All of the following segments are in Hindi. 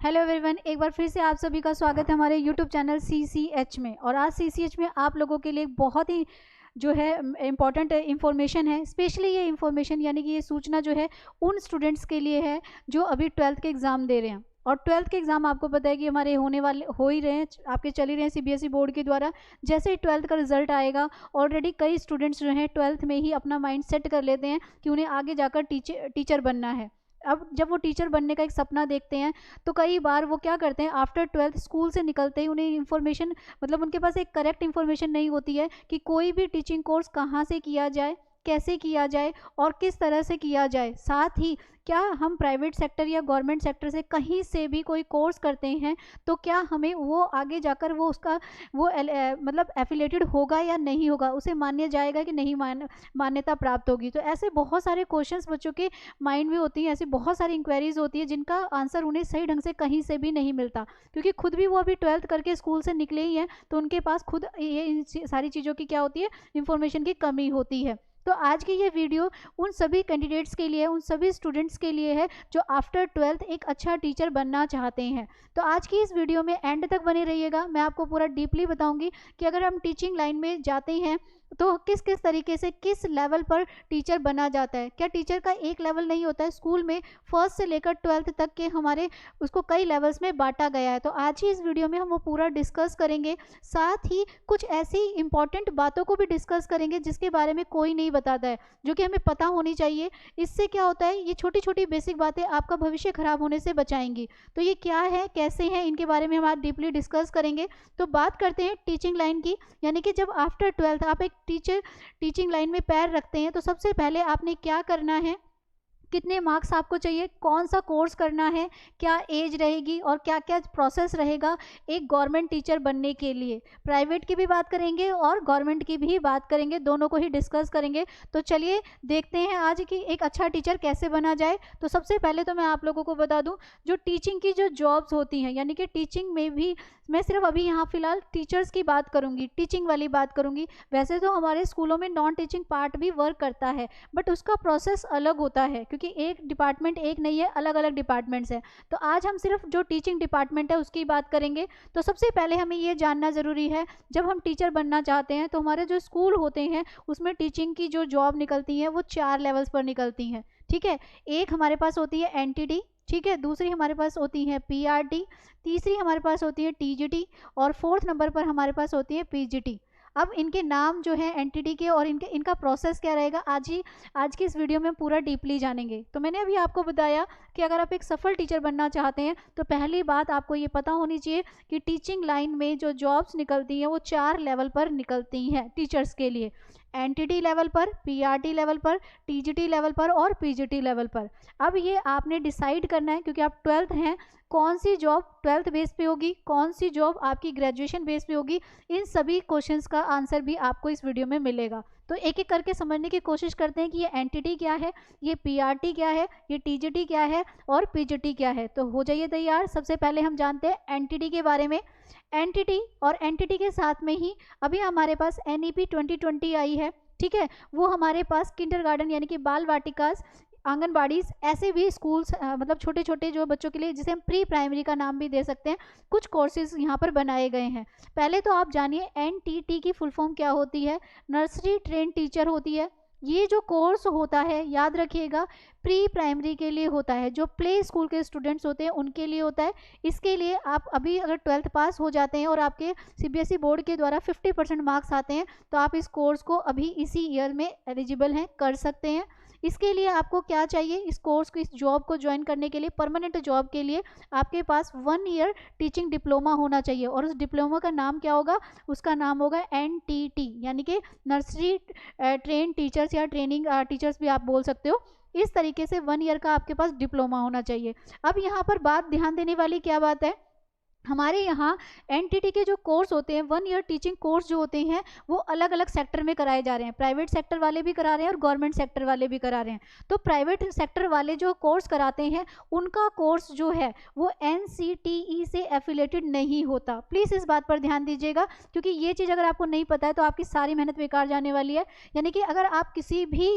हेलो एवरीवन, एक बार फिर से आप सभी का स्वागत है हमारे यूट्यूब चैनल CCH में। और आज CCH में आप लोगों के लिए बहुत ही जो है इम्पॉर्टेंट इंफॉर्मेशन है। स्पेशली ये इंफॉर्मेशन यानी कि ये सूचना जो है उन स्टूडेंट्स के लिए है जो अभी 12th के एग्ज़ाम दे रहे हैं। और 12th के एग्ज़ाम आपको पता है कि हमारे होने वाले हो ही रहे हैं, आपके चल ही रहे हैं CBSE बोर्ड के द्वारा। जैसे ही 12th का रिजल्ट आएगा, ऑलरेडी कई स्टूडेंट्स जो हैं 12th में ही अपना माइंड सेट कर लेते हैं कि उन्हें आगे जाकर टीचर बनना है। अब जब वो टीचर बनने का एक सपना देखते हैं तो कई बार वो क्या करते हैं, आफ्टर 12th स्कूल से निकलते ही उन्हें इन्फॉर्मेशन मतलब उनके पास एक करेक्ट इन्फॉर्मेशन नहीं होती है कि कोई भी टीचिंग कोर्स कहाँ से किया जाए, कैसे किया जाए और किस तरह से किया जाए। साथ ही क्या हम प्राइवेट सेक्टर या गवर्नमेंट सेक्टर से कहीं से भी कोई कोर्स करते हैं तो क्या हमें वो आगे जाकर वो उसका वो मतलब एफिलेटेड होगा या नहीं होगा, उसे मान्य जाएगा कि नहीं मान्यता प्राप्त होगी। तो ऐसे बहुत सारे क्वेश्चंस बच्चों के माइंड में होती हैं, ऐसी बहुत सारी इंक्वायरीज होती है जिनका आंसर उन्हें सही ढंग से कहीं से भी नहीं मिलता, क्योंकि खुद भी वो अभी 12th करके स्कूल से निकले ही हैं तो उनके पास खुद ये इन सारी चीज़ों की क्या होती है, इंफॉर्मेशन की कमी होती है। तो आज की ये वीडियो उन सभी कैंडिडेट्स के लिए, उन सभी स्टूडेंट्स के लिए है जो आफ्टर 12th एक अच्छा टीचर बनना चाहते हैं। तो आज की इस वीडियो में एंड तक बने रहिएगा, मैं आपको पूरा डीपली बताऊंगी कि अगर हम टीचिंग लाइन में जाते हैं तो किस किस तरीके से किस लेवल पर टीचर बना जाता है। क्या टीचर का एक लेवल नहीं होता है, स्कूल में फर्स्ट से लेकर 12th तक के हमारे उसको कई लेवल्स में बांटा गया है। तो आज ही इस वीडियो में हम वो पूरा डिस्कस करेंगे, साथ ही कुछ ऐसी इंपॉर्टेंट बातों को भी डिस्कस करेंगे जिसके बारे में कोई नहीं बताता है, जो कि हमें पता होनी चाहिए। इससे क्या होता है, ये छोटी छोटी बेसिक बातें आपका भविष्य खराब होने से बचाएंगी। तो ये क्या है, कैसे हैं, इनके बारे में हम आज डीपली डिस्कस करेंगे। तो बात करते हैं टीचिंग लाइन की, यानी कि जब आफ्टर 12th आप एक टीचिंग लाइन में पैर रखते हैं तो सबसे पहले आपने क्या करना है, कितने मार्क्स आपको चाहिए, कौन सा कोर्स करना है, क्या एज रहेगी और क्या क्या प्रोसेस रहेगा एक गवर्नमेंट टीचर बनने के लिए। प्राइवेट की भी बात करेंगे और गवर्नमेंट की भी बात करेंगे, दोनों को ही डिस्कस करेंगे। तो चलिए देखते हैं आज कि एक अच्छा टीचर कैसे बना जाए। तो सबसे पहले तो मैं आप लोगों को बता दूं, जो टीचिंग की जो जॉब्स होती हैं, यानी कि टीचिंग में भी मैं सिर्फ अभी यहाँ फिलहाल टीचर्स की बात करूँगी, टीचिंग वाली बात करूँगी। वैसे तो हमारे स्कूलों में नॉन टीचिंग पार्ट भी वर्क करता है, बट उसका प्रोसेस अलग होता है, क्योंकि एक डिपार्टमेंट एक नहीं है, अलग अलग डिपार्टमेंट्स हैं। तो आज हम सिर्फ जो टीचिंग डिपार्टमेंट है उसकी बात करेंगे। तो सबसे पहले हमें ये जानना ज़रूरी है, जब हम टीचर बनना चाहते हैं तो हमारे जो स्कूल होते हैं उसमें टीचिंग की जो जॉब निकलती है वो 4 लेवल्स पर निकलती हैं। ठीक है, एक हमारे पास होती है NTT, ठीक है, दूसरी हमारे पास होती है PRT, तीसरी हमारे पास होती है TGT और फोर्थ नंबर पर हमारे पास होती है PGT। अब इनके नाम जो है एंटिटी के और इनका प्रोसेस क्या रहेगा, आज की इस वीडियो में पूरा डीपली जानेंगे। तो मैंने अभी आपको बताया कि अगर आप एक सफल टीचर बनना चाहते हैं तो पहली बात आपको ये पता होनी चाहिए कि टीचिंग लाइन में जो जॉब्स निकलती हैं वो 4 लेवल पर निकलती हैं टीचर्स के लिए। NTT लेवल पर, PRT लेवल पर, TGT लेवल पर और PGT लेवल पर। अब ये आपने डिसाइड करना है, क्योंकि आप 12th हैं, कौन सी जॉब 12th बेस पे होगी, कौन सी जॉब आपकी ग्रेजुएशन बेस पे होगी। इन सभी क्वेश्चंस का आंसर भी आपको इस वीडियो में मिलेगा। तो एक एक करके समझने की कोशिश करते हैं कि ये NTT क्या है, ये PRT क्या है, ये TGT क्या है और PGT क्या है। तो हो जाइए तैयार। सबसे पहले हम जानते हैं NTT के बारे में। NTT और NTT के साथ में ही अभी हमारे पास NEP 2020 आई है, ठीक है। वो हमारे पास किंडरगार्टन यानी कि बाल वाटिकास, आंगनबाड़ीज, ऐसे भी स्कूल्स मतलब छोटे छोटे जो बच्चों के लिए, जिसे हम प्री प्राइमरी का नाम भी दे सकते हैं, कुछ कोर्सेज यहाँ पर बनाए गए हैं। पहले तो आप जानिए NTT की फुल फॉर्म क्या होती है। नर्सरी ट्रेन टीचर होती है। ये जो कोर्स होता है, याद रखिएगा, प्री प्राइमरी के लिए होता है, जो प्ले स्कूल के स्टूडेंट्स होते हैं उनके लिए होता है। इसके लिए आप अभी अगर 12th पास हो जाते हैं और आपके CBSE बोर्ड के द्वारा 50% मार्क्स आते हैं तो आप इस कोर्स को अभी इसी ईयर में एलिजिबल हैं, कर सकते हैं। इसके लिए आपको क्या चाहिए, इस कोर्स को, इस जॉब को ज्वाइन करने के लिए, परमानेंट जॉब के लिए आपके पास 1 ईयर टीचिंग डिप्लोमा होना चाहिए। और उस डिप्लोमा का नाम क्या होगा, उसका नाम होगा NTT, यानी कि नर्सरी ट्रेन टीचर्स या ट्रेनिंग टीचर्स भी आप बोल सकते हो। इस तरीके से 1 ईयर का आपके पास डिप्लोमा होना चाहिए। अब यहाँ पर बात ध्यान देने वाली क्या बात है, हमारे यहाँ एनटीटी के जो कोर्स होते हैं, 1 ईयर टीचिंग कोर्स जो होते हैं, वो अलग अलग सेक्टर में कराए जा रहे हैं। प्राइवेट सेक्टर वाले भी करा रहे हैं और गवर्नमेंट सेक्टर वाले भी करा रहे हैं। तो प्राइवेट सेक्टर वाले जो कोर्स कराते हैं, उनका कोर्स जो है वो एनसीटीई से एफिलेटेड नहीं होता। प्लीज़ इस बात पर ध्यान दीजिएगा, क्योंकि ये चीज़ अगर आपको नहीं पता है तो आपकी सारी मेहनत बेकार जाने वाली है। यानी कि अगर आप किसी भी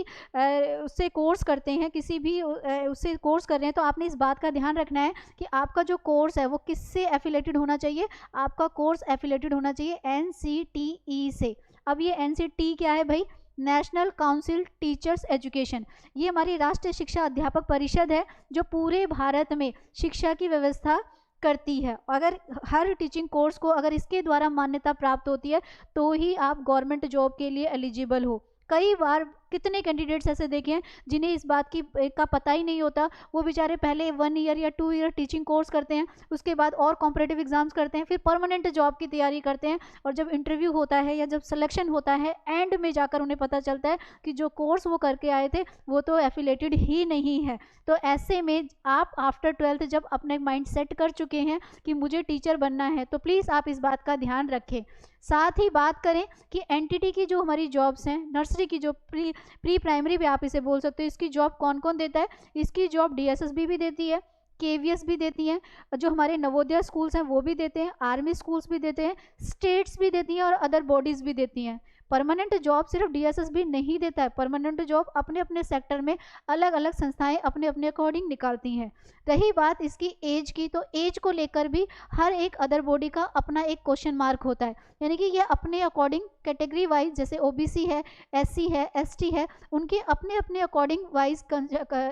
उससे कोर्स करते हैं, किसी भी उससे कोर्स कर रहे हैं, तो आपने इस बात का ध्यान रखना है कि आपका जो कोर्स है वो किससे एफिलेटेड होना चाहिए। आपका कोर्स एफिलेटेड होना चाहिए एनसीटीई से। अब ये एनसीटी क्या है भाई? National council teachers education. ये हमारी राष्ट्रीय शिक्षा अध्यापक परिषद है, जो पूरे भारत में शिक्षा की व्यवस्था करती है। अगर हर टीचिंग कोर्स को अगर इसके द्वारा मान्यता प्राप्त होती है, तो ही आप गवर्नमेंट जॉब के लिए एलिजिबल हो। कई बार कितने कैंडिडेट्स ऐसे देखे हैं जिन्हें इस बात की का पता ही नहीं होता। वो बेचारे पहले 1 ईयर या 2 ईयर टीचिंग कोर्स करते हैं, उसके बाद और कॉम्पिटिटिव एग्जाम्स करते हैं, फिर परमानेंट जॉब की तैयारी करते हैं, और जब इंटरव्यू होता है या जब सिलेक्शन होता है, एंड में जाकर उन्हें पता चलता है कि जो कोर्स वो करके आए थे वो तो एफिलेटेड ही नहीं है। तो ऐसे में आप आफ्टर 12th जब अपने माइंड सेट कर चुके हैं कि मुझे टीचर बनना है, तो प्लीज़ आप इस बात का ध्यान रखें। साथ ही बात करें कि एनटीटी की जो हमारी जॉब्स हैं, नर्सरी की जो प्री प्राइमरी भी आप इसे बोल सकते हो, इसकी जॉब कौन कौन देता है? इसकी जॉब डीएसएसबी भी देती है, केवीएस भी देती हैं, जो हमारे नवोदय स्कूल्स हैं वो भी देते हैं, आर्मी स्कूल्स भी देते हैं, स्टेट्स भी देती हैं और अदर बॉडीज़ भी देती हैं। परमानेंट जॉब सिर्फ डीएसएसबी नहीं देता है, परमानेंट जॉब अपने अपने सेक्टर में अलग अलग संस्थाएं अपने अपने अकॉर्डिंग निकालती हैं। रही बात इसकी एज की, तो एज को लेकर भी हर एक अदर बॉडी का अपना एक क्वेश्चन मार्क होता है। यानी कि ये अपने अकॉर्डिंग कैटेगरी वाइज, जैसे ओबीसी है, एससी है, एसटी है, उनके अपने अपने अकॉर्डिंग वाइज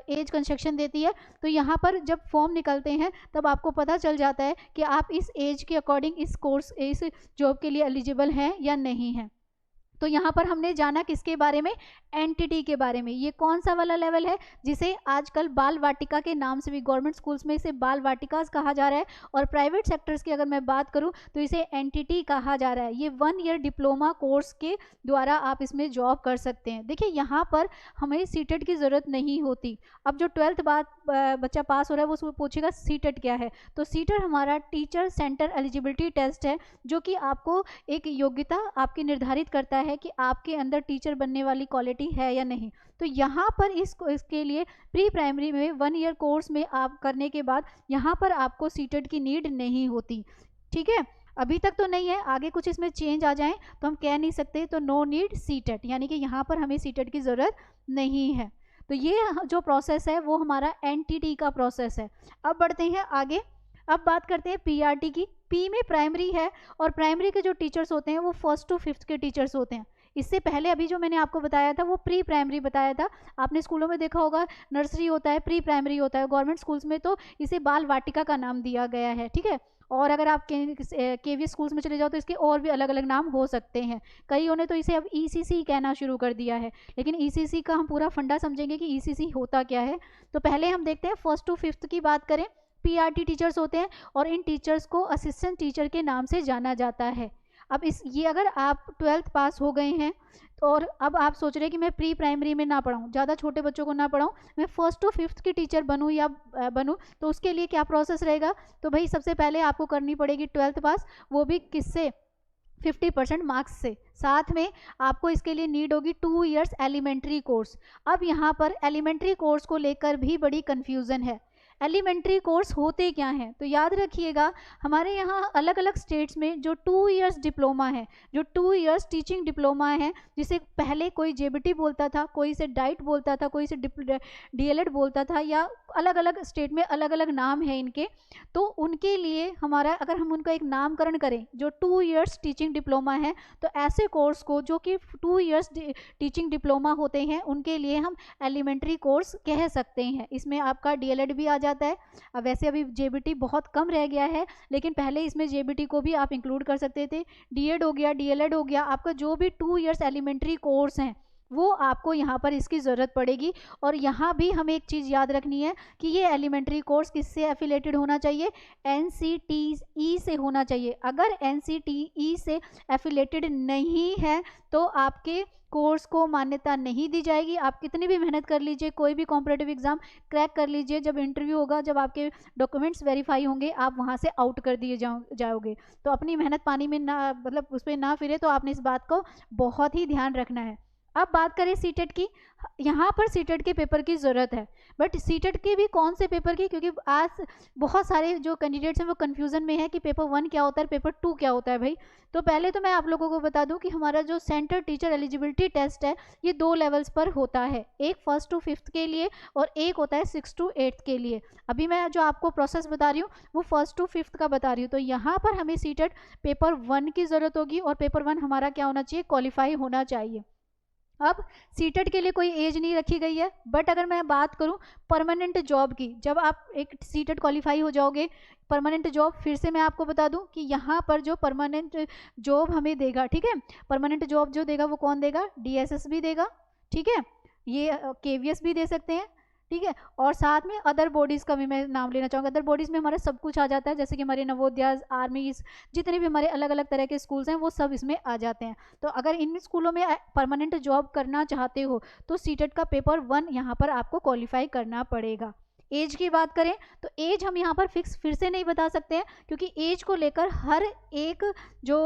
एज कंस्ट्रक्शन देती है। तो यहाँ पर जब फॉर्म निकलते हैं तब आपको पता चल जाता है कि आप इस एज के अकॉर्डिंग इस कोर्स इस जॉब के लिए एलिजिबल हैं या नहीं हैं। तो यहाँ पर हमने जाना किसके बारे में? एनटीटी के बारे में। ये कौन सा वाला लेवल है जिसे आजकल बाल वाटिका के नाम से भी गवर्नमेंट स्कूल्स में इसे बाल वाटिकास कहा जा रहा है, और प्राइवेट सेक्टर्स की अगर मैं बात करूँ तो इसे एनटीटी कहा जा रहा है। ये 1 ईयर डिप्लोमा कोर्स के द्वारा आप इसमें जॉब कर सकते हैं। देखिए यहाँ पर हमें सीटेट की ज़रूरत नहीं होती। अब जो 12th बाद बच्चा पास हो रहा है वो उसको पूछेगा सीटेट क्या है, तो सीटेट हमारा टीचर सेंटर एलिजिबिलिटी टेस्ट है, जो कि आपको एक योग्यता आपकी निर्धारित करता है कि आपके अंदर टीचर बनने वाली क्वालिटी है या नहीं। तो यहाँ पर इसके लिए प्री प्राइमरी में 1 ईयर कोर्स में आप करने के बाद यहाँ पर आपको सीटेट की नीड नहीं होती। ठीक है, अभी तक तो नहीं है, आगे कुछ इसमें चेंज आ जाए तो हम कह नहीं सकते। तो नो नीड सीटेट, यानी कि यहाँ पर हमें सीटेट की ज़रूरत नहीं है। तो ये जो प्रोसेस है वो हमारा एनटीटी का प्रोसेस है। अब बढ़ते हैं आगे। अब बात करते हैं पीआरटी की। पी में प्राइमरी है, और प्राइमरी के जो टीचर्स होते हैं वो 1st to 5th के टीचर्स होते हैं। इससे पहले अभी जो मैंने आपको बताया था वो प्री प्राइमरी बताया था। आपने स्कूलों में देखा होगा नर्सरी होता है, प्री प्राइमरी होता है, गवर्नमेंट स्कूल्स में तो इसे बाल वाटिका का नाम दिया गया है। ठीक है, और अगर आप केवी स्कूल्स में चले जाओ तो इसके और भी अलग अलग नाम हो सकते हैं। कईयों ने तो इसे अब ईसीसी कहना शुरू कर दिया है, लेकिन ईसीसी का हम पूरा फंडा समझेंगे कि ईसीसी होता क्या है। तो पहले हम देखते हैं 1st to 5th की बात करें। पीआरटी टीचर्स होते हैं, और इन टीचर्स को असिस्टेंट टीचर के नाम से जाना जाता है। अब ये अगर आप 12th पास हो गए हैं और अब आप सोच रहे हैं कि मैं प्री प्राइमरी में ना पढ़ाऊँ, ज़्यादा छोटे बच्चों को ना पढ़ाऊँ, मैं 1st to 5th की टीचर बनूँ या बनूँ, तो उसके लिए क्या प्रोसेस रहेगा? तो भाई सबसे पहले आपको करनी पड़ेगी 12th पास, वो भी किससे? 50% मार्क्स से। साथ में आपको इसके लिए नीड होगी 2 ईयर्स एलिमेंट्री कोर्स। अब यहाँ पर एलिमेंट्री कोर्स को लेकर भी बड़ी कन्फ्यूज़न है। एलिमेंट्री कोर्स होते क्या हैं? तो याद रखिएगा, हमारे यहाँ अलग अलग स्टेट्स में जो 2 ईयर्स डिप्लोमा है, जो 2 ईयर्स टीचिंग डिप्लोमा है, जिसे पहले कोई जेबीटी बोलता था, कोई इसे डाइट बोलता था, कोई इसे डीएलएड बोलता था, या अलग अलग स्टेट में अलग अलग नाम है इनके। तो उनके लिए हमारा, अगर हम उनका एक नामकरण करें जो 2 ईयर्स टीचिंग डिप्लोमा है, तो ऐसे कोर्स को जो कि 2 ईयर्स टीचिंग डिप्लोमा होते हैं उनके लिए हम एलिमेंट्री कोर्स कह सकते हैं। इसमें आपका डीएलएड भी आ जाता है। अब वैसे अभी जेबीटी बहुत कम रह गया है, लेकिन पहले इसमें जेबीटी को भी आप इंक्लूड कर सकते थे। डीएड हो गया, डीएलएड हो गया, आपका जो भी 2 ईयर्स एलिमेंट्री कोर्स हैं वो आपको यहाँ पर इसकी ज़रूरत पड़ेगी। और यहाँ भी हमें एक चीज़ याद रखनी है कि ये एलिमेंट्री कोर्स किससे एफिलेटेड होना चाहिए, NCTE से होना चाहिए। अगर NCTE से एफिलेटेड नहीं है तो आपके कोर्स को मान्यता नहीं दी जाएगी। आप कितनी भी मेहनत कर लीजिए, कोई भी कॉम्पिटिटिव एग्जाम क्रैक कर लीजिए, जब इंटरव्यू होगा, जब आपके डॉक्यूमेंट्स वेरीफाई होंगे, आप वहाँ से आउट कर दिए जाओगे। तो अपनी मेहनत पानी में ना, मतलब उस पर ना फिरे। तो आपने इस बात को बहुत ही ध्यान रखना है। अब बात करें सीटेट की। यहाँ पर सीटेट के पेपर की ज़रूरत है, बट सीटेट के भी कौन से पेपर की, क्योंकि आज बहुत सारे जो कैंडिडेट्स हैं वो कन्फ्यूज़न में है कि पेपर 1 क्या होता है, पेपर 2 क्या होता है भाई। तो पहले तो मैं आप लोगों को बता दूं कि हमारा जो सेंटर टीचर एलिजिबिलिटी टेस्ट है ये 2 लेवल्स पर होता है, एक 1st to 5th के लिए और एक होता है 6th to 8th के लिए। अभी मैं जो आपको प्रोसेस बता रही हूँ वो 1st to 5th का बता रही हूँ। तो यहाँ पर हमें सीटेट पेपर 1 की ज़रूरत होगी और पेपर 1 हमारा क्या होना चाहिए, क्वालिफाई होना चाहिए। अब सीटेट के लिए कोई एज नहीं रखी गई है, बट अगर मैं बात करूं परमानेंट जॉब की, जब आप एक सीटेट क्वालिफाई हो जाओगे, परमानेंट जॉब फिर से मैं आपको बता दूं कि यहाँ पर जो परमानेंट जॉब हमें देगा, ठीक है, परमानेंट जॉब जो देगा वो कौन देगा, DSS भी देगा, ठीक है, ये KVS भी दे सकते हैं, ठीक है। और साथ में अदर बॉडीज़ का भी मैं नाम लेना चाहूँगा। अदर बॉडीज़ में हमारा सब कुछ आ जाता है, जैसे कि हमारे नवोदया, आर्मी, जितने भी हमारे अलग अलग तरह के स्कूल्स हैं वो सब इसमें आ जाते हैं। तो अगर इन स्कूलों में परमानेंट जॉब करना चाहते हो तो सीटेट का पेपर 1 यहाँ पर आपको क्वालिफाई करना पड़ेगा। एज की बात करें तो एज हम यहाँ पर फिक्स फिर से नहीं बता सकते हैं, क्योंकि एज को लेकर हर एक जो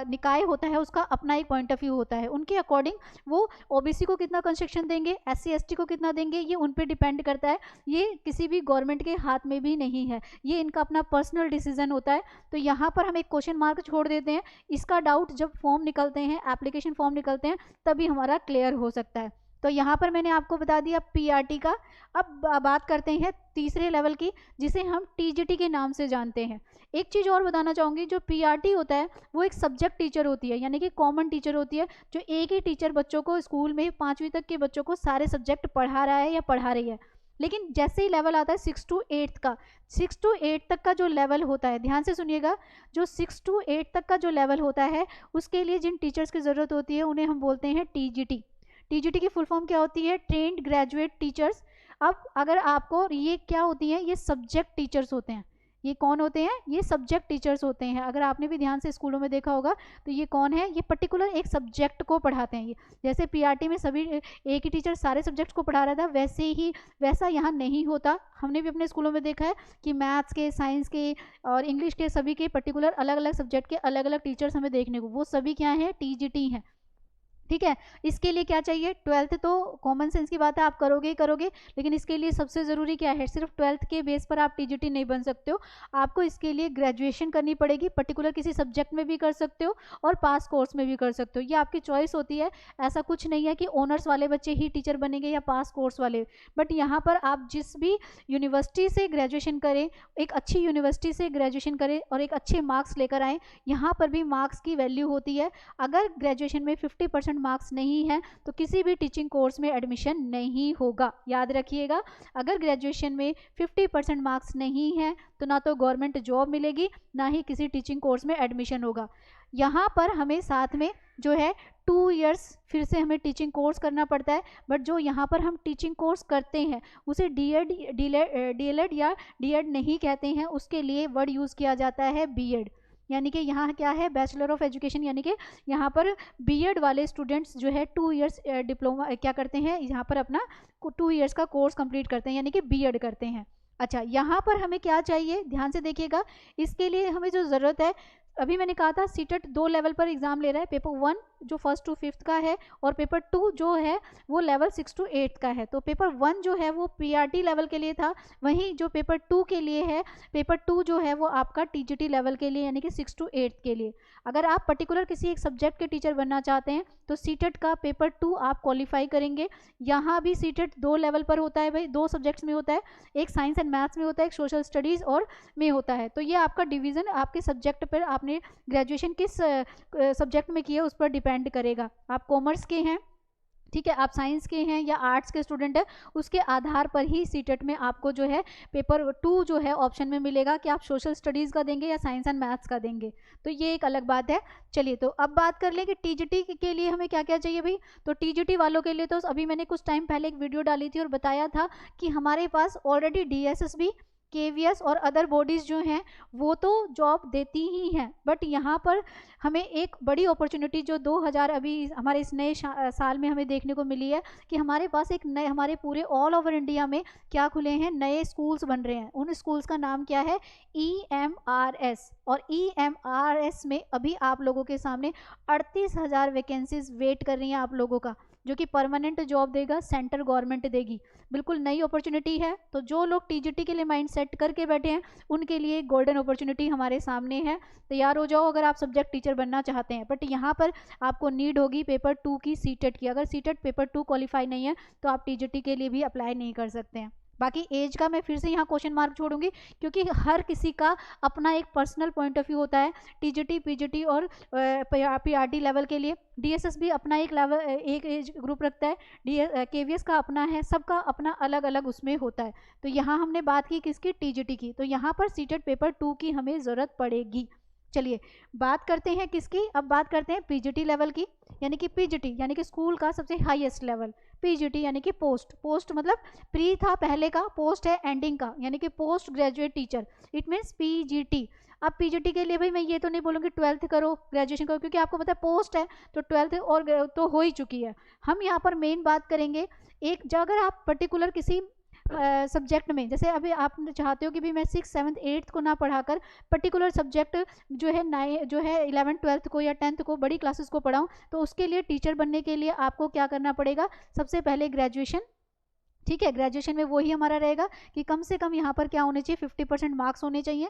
निकाय होता है उसका अपना एक पॉइंट ऑफ व्यू होता है। उनके अकॉर्डिंग वो OBC को कितना कंसेशन देंगे, SC ST को कितना देंगे, ये उन पर डिपेंड करता है। ये किसी भी गवर्नमेंट के हाथ में भी नहीं है, ये इनका अपना पर्सनल डिसीजन होता है। तो यहाँ पर हम एक क्वेश्चन मार्क छोड़ देते हैं। इसका डाउट जब फॉर्म निकलते हैं, एप्लीकेशन फॉर्म निकलते हैं, तभी हमारा क्लियर हो सकता है। तो यहाँ पर मैंने आपको बता दिया PRT का। अब बात करते हैं तीसरे लेवल की, जिसे हम TGT के नाम से जानते हैं। एक चीज़ और बताना चाहूँगी, जो PRT होता है वो एक सब्जेक्ट टीचर होती है, यानी कि कॉमन टीचर होती है, जो एक ही टीचर बच्चों को स्कूल में 5वीं तक के बच्चों को सारे सब्जेक्ट पढ़ा रहा है या पढ़ा रही है। लेकिन जैसे ही लेवल आता है 6 to 8 का, 6 to 8 तक का जो लेवल होता है, ध्यान से सुनिएगा, जो 6 to 8 तक का जो लेवल होता है उसके लिए जिन टीचर्स की ज़रूरत होती है उन्हें हम बोलते हैं TGT। TGT की फुल फॉर्म क्या होती है, ट्रेंड ग्रेजुएट टीचर्स। अब अगर आपको, ये क्या होती हैं, ये सब्जेक्ट टीचर्स होते हैं। ये कौन होते हैं, ये सब्जेक्ट टीचर्स होते हैं। अगर आपने भी ध्यान से स्कूलों में देखा होगा तो ये कौन है, ये पर्टिकुलर एक सब्जेक्ट को पढ़ाते हैं। ये जैसे PRT में सभी एक ही टीचर सारे सब्जेक्ट्स को पढ़ा रहा था, वैसा यहाँ नहीं होता। हमने भी अपने स्कूलों में देखा है कि मैथ्स के, साइंस के और इंग्लिश के सभी के पर्टिकुलर अलग अलग सब्जेक्ट के अलग अलग टीचर्स हमें देखने को, वो सभी क्या हैं, TGT हैं, ठीक है। इसके लिए क्या चाहिए, 12th तो कॉमन सेंस की बात है, आप करोगे ही करोगे, लेकिन इसके लिए सबसे ज़रूरी क्या है, सिर्फ 12th के बेस पर आप TGT नहीं बन सकते हो, आपको इसके लिए ग्रेजुएशन करनी पड़ेगी। पर्टिकुलर किसी सब्जेक्ट में भी कर सकते हो और पास कोर्स में भी कर सकते हो, ये आपकी चॉइस होती है। ऐसा कुछ नहीं है कि ऑनर्स वाले बच्चे ही टीचर बनेंगे या पास कोर्स वाले, बट यहाँ पर आप जिस भी यूनिवर्सिटी से ग्रेजुएशन करें, एक अच्छी यूनिवर्सिटी से ग्रेजुएशन करें और एक अच्छे मार्क्स लेकर आएँ, यहाँ पर भी मार्क्स की वैल्यू होती है। अगर ग्रेजुएशन में 50% मार्क्स नहीं है तो किसी भी टीचिंग कोर्स में एडमिशन नहीं होगा, याद रखिएगा। अगर ग्रेजुएशन में 50% मार्क्स नहीं है तो ना तो गवर्नमेंट जॉब मिलेगी, ना ही किसी टीचिंग कोर्स में एडमिशन होगा। यहाँ पर हमें साथ में जो है 2 इयर्स फिर से हमें टीचिंग कोर्स करना पड़ता है, बट जो यहाँ पर हम टीचिंग कोर्स करते हैं उसे DED या DED नहीं कहते हैं, उसके लिए वर्ड यूज़ किया जाता है BEd। यानी कि यहाँ क्या है, बैचलर ऑफ एजुकेशन, यानी कि यहाँ पर BEd वाले स्टूडेंट्स जो है 2 इयर्स डिप्लोमा क्या करते हैं, यहाँ पर अपना 2 इयर्स का कोर्स कंप्लीट करते हैं, यानी कि BEd करते हैं। अच्छा, यहाँ पर हमें क्या चाहिए, ध्यान से देखिएगा। इसके लिए हमें जो ज़रूरत है, अभी मैंने कहा था सीटेट 2 लेवल पर एग्जाम ले रहा है, पेपर 1 जो 1st to 5th का है और पेपर 2 जो है वो लेवल 6 to 8 का है। तो पेपर 1 जो है वो PRT लेवल के लिए था, वहीं जो पेपर 2 के लिए है, पेपर 2 जो है वो आपका TGT लेवल के लिए, यानी कि 6 to 8 के लिए। अगर आप पर्टिकुलर किसी एक सब्जेक्ट के टीचर बनना चाहते हैं तो सीटेट का पेपर 2 आप क्वालिफाई करेंगे। यहाँ भी सीटेट 2 लेवल पर होता है भाई, 2 सब्जेक्ट्स में होता है, एक साइंस एंड मैथ्स में होता है, एक सोशल स्टडीज़ और में होता है। तो ये आपका डिवीज़न आपके सब्जेक्ट पर, आपने ग्रेजुएशन किस सब्जेक्ट में किया उस पर डिपेंड करेगा। आप कॉमर्स के हैं ठीक है, आप साइंस के हैं या आर्ट्स के स्टूडेंट हैं, उसके आधार पर ही सीटेट में आपको जो है पेपर 2 जो है ऑप्शन में मिलेगा कि आप सोशल स्टडीज़ का देंगे या साइंस एंड मैथ्स का देंगे, तो ये एक अलग बात है। चलिए, तो अब बात कर लें कि टीजीटी के लिए हमें क्या क्या चाहिए भाई। तो टीजीटी वालों के लिए तो अभी मैंने कुछ टाइम पहले एक वीडियो डाली थी और बताया था कि हमारे पास ऑलरेडी डीएसएसबी, केवीएस और अदर बॉडीज़ जो हैं वो तो जॉब देती ही हैं, बट यहाँ पर हमें एक बड़ी अपॉर्चुनिटी जो 2000 अभी हमारे इस नए साल में हमें देखने को मिली है कि हमारे पास एक नए, हमारे पूरे ऑल ओवर इंडिया में क्या खुले हैं, नए स्कूल्स बन रहे हैं। उन स्कूल्स का नाम क्या है, EMRS। और EMRS में अभी आप लोगों के सामने 38,000 वैकेंसीज वेट कर रही हैं आप लोगों का, जो कि परमानेंट जॉब देगा, सेंट्रल गवर्नमेंट देगी। बिल्कुल नई अपॉर्चुनिटी है। तो जो लोग टीजीटी के लिए माइंड सेट करके बैठे हैं उनके लिए एक गोल्डन अपॉर्चुनिटी हमारे सामने है। तैयार हो जाओ अगर आप सब्जेक्ट टीचर बनना चाहते हैं। बट यहाँ पर आपको नीड होगी पेपर 2 की सीटेट की। अगर सीटेट पेपर 2 क्वालिफाई नहीं है तो आप टीजीटी के लिए भी अप्लाई नहीं कर सकते हैं। बाकी एज का मैं फिर से यहाँ क्वेश्चन मार्क छोड़ूंगी, क्योंकि हर किसी का अपना एक पर्सनल पॉइंट ऑफ व्यू होता है। टीजीटी, पीजीटी और पीआरडी लेवल के लिए डीएसएस भी अपना एक लेवल, एक एज ग्रुप रखता है। केवीएस का अपना है, सबका अपना अलग अलग उसमें होता है। तो यहाँ हमने बात की किसकी, टीजीटी की। तो यहाँ पर सीटेट पेपर 2 की हमें ज़रूरत पड़ेगी। चलिए बात करते हैं किसकी, अब बात करते हैं पीजीटी लेवल की, यानी कि पीजीटी यानी कि स्कूल का सबसे हाईएस्ट लेवल। पीजीटी यानी कि पोस्ट मतलब प्री था पहले का, पोस्ट है एंडिंग का, यानी कि post graduate teacher, it means PGT. अब पीजीटी के लिए भाई मैं ये तो नहीं बोलूँगी 12th करो, ग्रेजुएशन करो, क्योंकि आपको पता है पोस्ट है तो 12th और तो हो ही चुकी है। हम यहाँ पर मेन बात करेंगे एक, जो अगर आप पर्टिकुलर किसी सब्जेक्ट में, जैसे अभी आप चाहते हो कि भी मैं 6th 7th 8th को ना पढ़ाकर पर्टिकुलर सब्जेक्ट जो है 11th 12th को या 10th को, बड़ी क्लासेस को पढ़ाऊँ, तो उसके लिए टीचर बनने के लिए आपको क्या करना पड़ेगा, सबसे पहले ग्रेजुएशन। ठीक है, ग्रेजुएशन में वही हमारा रहेगा कि कम से कम यहाँ पर क्या होने चाहिए, 50% मार्क्स होने चाहिए।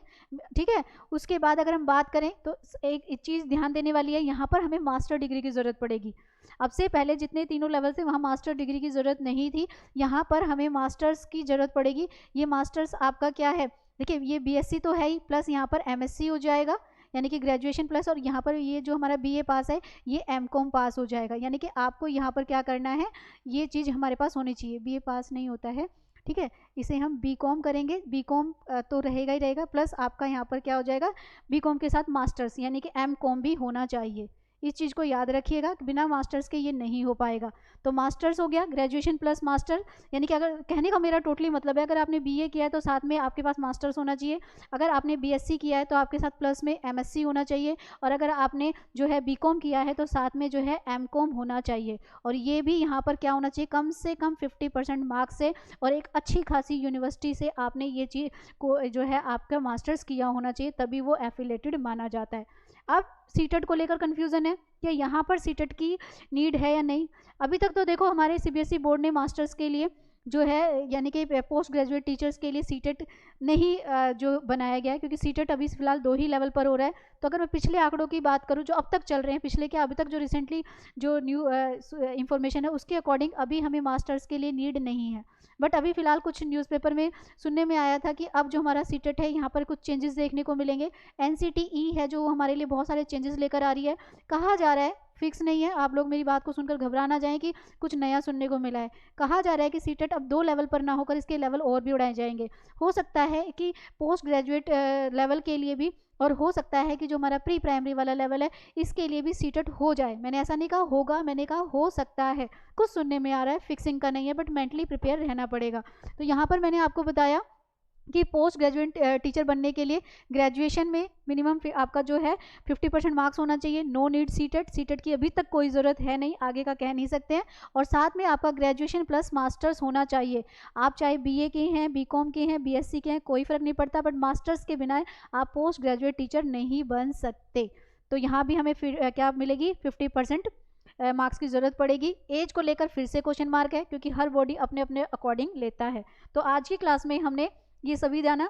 ठीक है, उसके बाद अगर हम बात करें तो एक चीज़ ध्यान देने वाली है, यहाँ पर हमें मास्टर डिग्री की ज़रूरत पड़ेगी। अब से पहले जितने तीनों लेवल थे वहाँ मास्टर डिग्री की ज़रूरत नहीं थी, यहाँ पर हमें मास्टर्स की ज़रूरत पड़ेगी। ये मास्टर्स आपका क्या है, देखिए ये बीएससी तो है ही, प्लस यहाँ पर एमएससी हो जाएगा, यानी कि ग्रेजुएशन प्लस, और यहाँ पर ये जो हमारा बीए पास है ये एमकॉम पास हो जाएगा। यानी कि आपको यहाँ पर क्या करना है, ये चीज़ हमारे पास होनी चाहिए। बीए पास नहीं होता है, ठीक है, इसे हम बीकॉम करेंगे। बीकॉम तो रहेगा ही रहेगा, प्लस आपका यहाँ पर क्या हो जाएगा, बीकॉम के साथ मास्टर्स यानी कि एमकॉम भी होना चाहिए। इस चीज़ को याद रखिएगा कि बिना मास्टर्स के ये नहीं हो पाएगा। तो मास्टर्स हो गया, ग्रेजुएशन प्लस मास्टर, यानी कि अगर कहने का मेरा टोटली मतलब है, अगर आपने बीए किया है तो साथ में आपके पास मास्टर्स होना चाहिए, अगर आपने बीएससी किया है तो आपके साथ प्लस में एमएससी होना चाहिए, और अगर आपने जो है बीकॉम किया है तो साथ में जो है एमकॉम होना चाहिए। और ये भी यहाँ पर क्या होना चाहिए, कम से कम 50% मार्क्स से, और एक अच्छी खासी यूनिवर्सिटी से आपने ये चीज़ को जो है आपका मास्टर्स किया होना चाहिए, तभी वो एफिलेटेड माना जाता है। अब सीटेट को लेकर कन्फ्यूज़न है कि यहाँ पर सीटेट की नीड है या नहीं। अभी तक तो देखो हमारे सीबीएसई बोर्ड ने मास्टर्स के लिए जो है, यानी कि पोस्ट ग्रेजुएट टीचर्स के लिए सीटेट नहीं जो बनाया गया है, क्योंकि सीटेट अभी फ़िलहाल 2 ही लेवल पर हो रहा है। तो अगर मैं पिछले आंकड़ों की बात करूं जो अब तक चल रहे हैं, पिछले क्या अभी तक जो रिसेंटली जो न्यू इन्फॉर्मेशन है उसके अकॉर्डिंग अभी हमें मास्टर्स के लिए नीड नहीं है। बट अभी फ़िलहाल कुछ न्यूज़पेपर में सुनने में आया था कि अब जो हमारा सीटेट है यहाँ पर कुछ चेंजेस देखने को मिलेंगे। एनसीटीई है जो हमारे लिए बहुत सारे चेंजेस लेकर आ रही है। कहा जा रहा है, फिक्स नहीं है, आप लोग मेरी बात को सुनकर घबरा ना जाएं कि कुछ नया सुनने को मिला है। कहा जा रहा है कि सीटेट अब 2 लेवल पर ना होकर इसके लेवल और भी बढ़ाए जाएंगे। हो सकता है कि पोस्ट ग्रेजुएट लेवल के लिए भी, और हो सकता है कि जो हमारा प्री प्राइमरी वाला लेवल है इसके लिए भी सीटेट हो जाए। मैंने ऐसा नहीं कहा होगा, मैंने कहा हो सकता है, कुछ सुनने में आ रहा है, फिक्सिंग का नहीं है, बट मेंटली प्रिपेयर रहना पड़ेगा। तो यहाँ पर मैंने आपको बताया कि पोस्ट ग्रेजुएट टीचर बनने के लिए ग्रेजुएशन में मिनिमम आपका जो है 50% मार्क्स होना चाहिए। नो नीड सीटेट, सीटेट की अभी तक कोई ज़रूरत है नहीं, आगे का कह नहीं सकते हैं। और साथ में आपका ग्रेजुएशन प्लस मास्टर्स होना चाहिए। आप चाहे बीए के हैं, बीकॉम के हैं, बीएससी के हैं, कोई फ़र्क नहीं पड़ता, बट मास्टर्स के बिना आप पोस्ट ग्रेजुएट टीचर नहीं बन सकते। तो यहाँ भी हमें फिर क्या मिलेगी, 50% मार्क्स की ज़रूरत पड़ेगी। एज को लेकर फिर से क्वेश्चन मार्क है, क्योंकि हर बॉडी अपने अपने अकॉर्डिंग लेता है। तो आज की क्लास में हमने ये सभी जाना।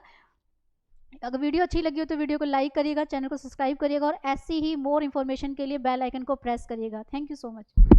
अगर वीडियो अच्छी लगी हो तो वीडियो को लाइक करिएगा, चैनल को सब्सक्राइब करिएगा, और ऐसी ही मोर इन्फॉर्मेशन के लिए बेल आइकन को प्रेस करिएगा। Thank you so much.